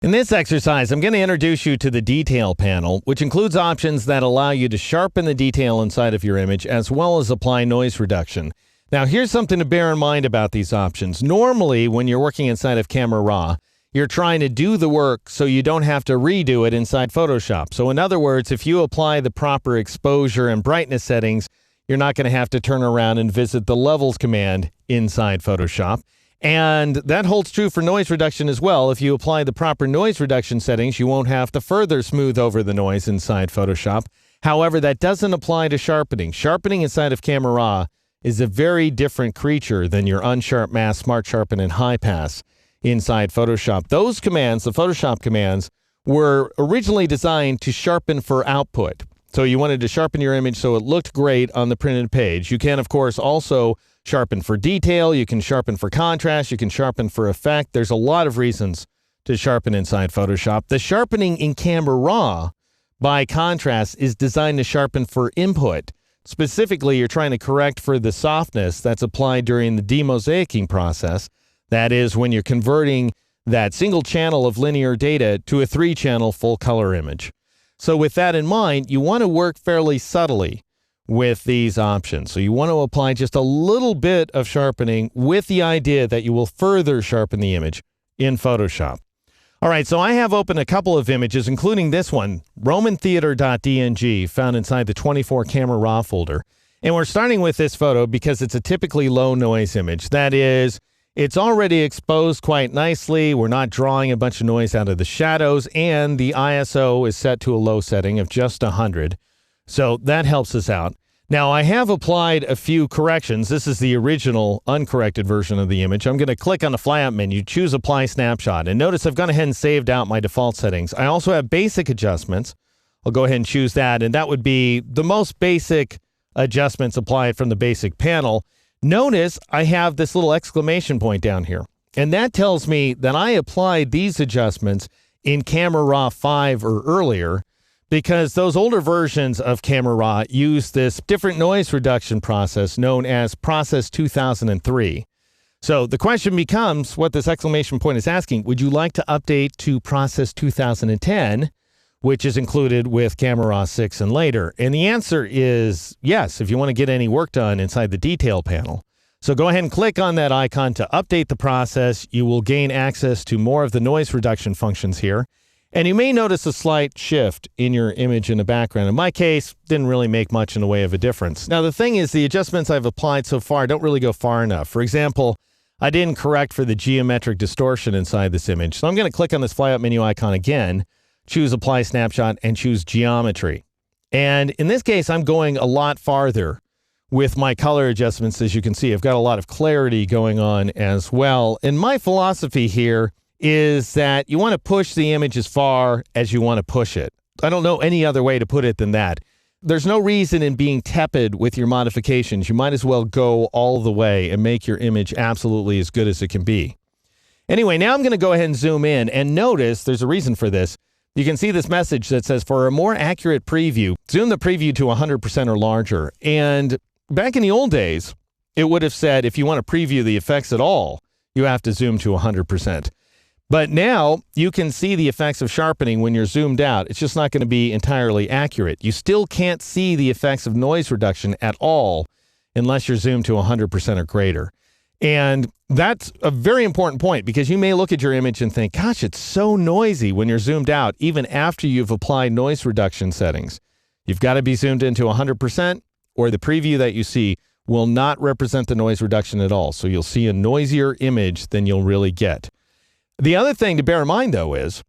In this exercise, I'm going to introduce you to the detail panel, which includes options that allow you to sharpen the detail inside of your image as well as apply noise reduction. Now, here's something to bear in mind about these options. Normally, when you're working inside of Camera Raw, you're trying to do the work so you don't have to redo it inside Photoshop. So in other words, if you apply the proper exposure and brightness settings, you're not going to have to turn around and visit the levels command inside Photoshop. And that holds true for noise reduction as well. If you apply the proper noise reduction settings, you won't have to further smooth over the noise inside Photoshop. However, that doesn't apply to sharpening. Sharpening inside of Camera Raw is a very different creature than your unsharp mask, smart sharpen, and high pass inside Photoshop. Those commands, the Photoshop commands, were originally designed to sharpen for output. So you wanted to sharpen your image so it looked great on the printed page. You can, of course, also sharpen for detail, you can sharpen for contrast, you can sharpen for effect. There's a lot of reasons to sharpen inside Photoshop. The sharpening in Camera Raw, by contrast, is designed to sharpen for input. Specifically, you're trying to correct for the softness that's applied during the demosaicing process. That is when you're converting that single channel of linear data to a 3-channel full color image. So with that in mind, you want to work fairly subtly with these options. So you want to apply just a little bit of sharpening with the idea that you will further sharpen the image in Photoshop. All right, so I have opened a couple of images, including this one, romantheater.dng, found inside the 24 Camera Raw folder. And we're starting with this photo because it's a typically low noise image. That is, it's already exposed quite nicely. We're not drawing a bunch of noise out of the shadows, and the ISO is set to a low setting of just 100. So that helps us out. Now, I have applied a few corrections. This is the original uncorrected version of the image. I'm going to click on the flyout menu, choose Apply Snapshot, and notice I've gone ahead and saved out my default settings. I also have basic adjustments. I'll go ahead and choose that, and that would be the most basic adjustments applied from the basic panel. Notice I have this little exclamation point down here, and that tells me that I applied these adjustments in Camera Raw 5 or earlier, because those older versions of Camera Raw use this different noise reduction process known as Process 2003. So the question becomes, what this exclamation point is asking, would you like to update to Process 2010, which is included with Camera Raw 6 and later? And the answer is yes, if you want to get any work done inside the detail panel. So go ahead and click on that icon to update the process. You will gain access to more of the noise reduction functions here. And you may notice a slight shift in your image in the background. In my case, didn't really make much in the way of a difference. Now, the thing is, the adjustments I've applied so far don't really go far enough. For example, I didn't correct for the geometric distortion inside this image. So I'm going to click on this flyout menu icon again, choose Apply Snapshot, and choose Geometry. And in this case, I'm going a lot farther with my color adjustments. As you can see, I've got a lot of clarity going on as well. And my philosophy here is that you want to push the image as far as you want to push it. I don't know any other way to put it than that. There's no reason in being tepid with your modifications. You might as well go all the way and make your image absolutely as good as it can be. Anyway, now I'm going to go ahead and zoom in, and notice there's a reason for this. You can see this message that says, for a more accurate preview, zoom the preview to 100% or larger. And back in the old days, it would have said if you want to preview the effects at all, you have to zoom to 100%. But now you can see the effects of sharpening when you're zoomed out. It's just not going to be entirely accurate. You still can't see the effects of noise reduction at all unless you're zoomed to 100% or greater. And that's a very important point, because you may look at your image and think, gosh, it's so noisy when you're zoomed out, even after you've applied noise reduction settings. You've got to be zoomed into 100%, or the preview that you see will not represent the noise reduction at all. So you'll see a noisier image than you'll really get. The other thing to bear in mind, though, is,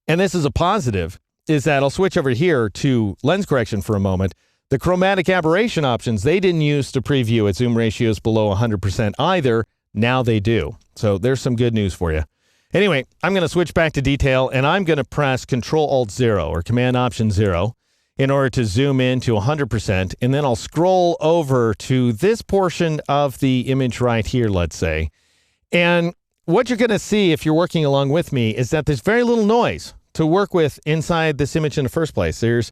and this is a positive, is that I'll switch over here to lens correction for a moment. The chromatic aberration options, they didn't use to preview at zoom ratios below 100% either. Now they do. So there's some good news for you. Anyway, I'm going to switch back to detail, and I'm going to press Control-Alt-0 or Command-Option-0 in order to zoom in to 100%. And then I'll scroll over to this portion of the image right here, let's say. And what you're going to see if you're working along with me is that there's very little noise to work with inside this image in the first place. There's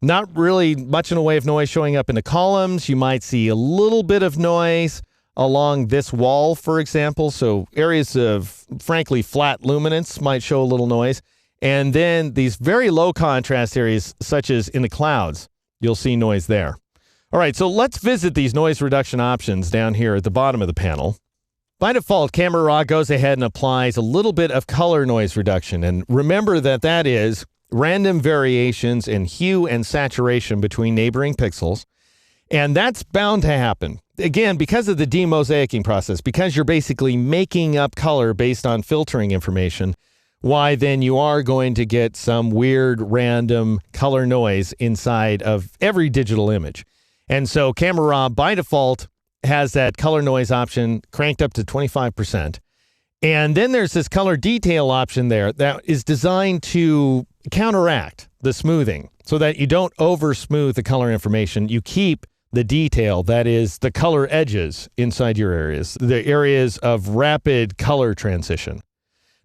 not really much in the way of noise showing up in the columns. You might see a little bit of noise along this wall, for example. So areas of, frankly, flat luminance might show a little noise. And then these very low contrast areas, such as in the clouds, you'll see noise there. All right, so let's visit these noise reduction options down here at the bottom of the panel. By default, Camera Raw goes ahead and applies a little bit of color noise reduction. And remember that that is random variations in hue and saturation between neighboring pixels. And that's bound to happen. Again, because of the demosaicing process, because you're basically making up color based on filtering information, why then you are going to get some weird random color noise inside of every digital image. And so Camera Raw, by default, has that color noise option cranked up to 25%. And then there's this color detail option there that is designed to counteract the smoothing so that you don't over smooth the color information. You keep the detail, that is the color edges inside your areas, the areas of rapid color transition.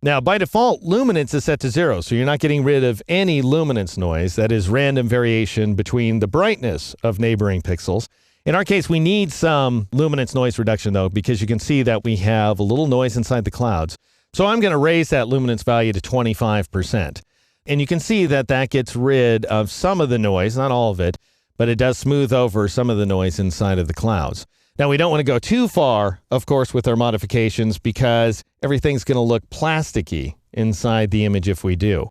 Now, by default, luminance is set to 0, so you're not getting rid of any luminance noise. That is random variation between the brightness of neighboring pixels. In our case, we need some luminance noise reduction, though, because you can see that we have a little noise inside the clouds. So I'm going to raise that luminance value to 25%. And you can see that that gets rid of some of the noise, not all of it, but it does smooth over some of the noise inside of the clouds. Now, we don't want to go too far, of course, with our modifications because everything's going to look plasticky inside the image if we do.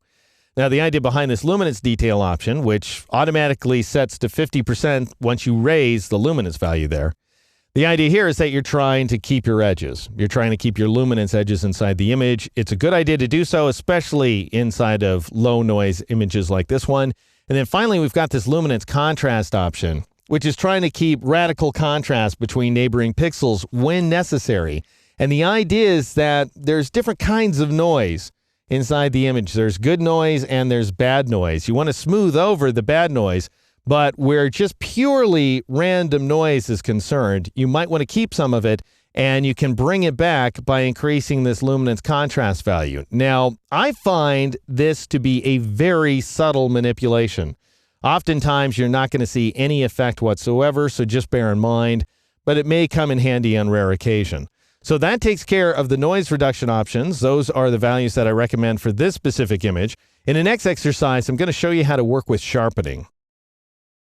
Now, the idea behind this luminance detail option, which automatically sets to 50% once you raise the luminance value there, the idea here is that you're trying to keep your edges. You're trying to keep your luminance edges inside the image. It's a good idea to do so, especially inside of low noise images like this one. And then finally, we've got this luminance contrast option, which is trying to keep radical contrast between neighboring pixels when necessary. And the idea is that there's different kinds of noise inside the image. There's good noise and there's bad noise. You want to smooth over the bad noise, but where just purely random noise is concerned, you might want to keep some of it, and you can bring it back by increasing this luminance contrast value. Now, I find this to be a very subtle manipulation. Oftentimes, you're not going to see any effect whatsoever, so just bear in mind, but it may come in handy on rare occasion. So that takes care of the noise reduction options. Those are the values that I recommend for this specific image. In the next exercise, I'm going to show you how to work with sharpening.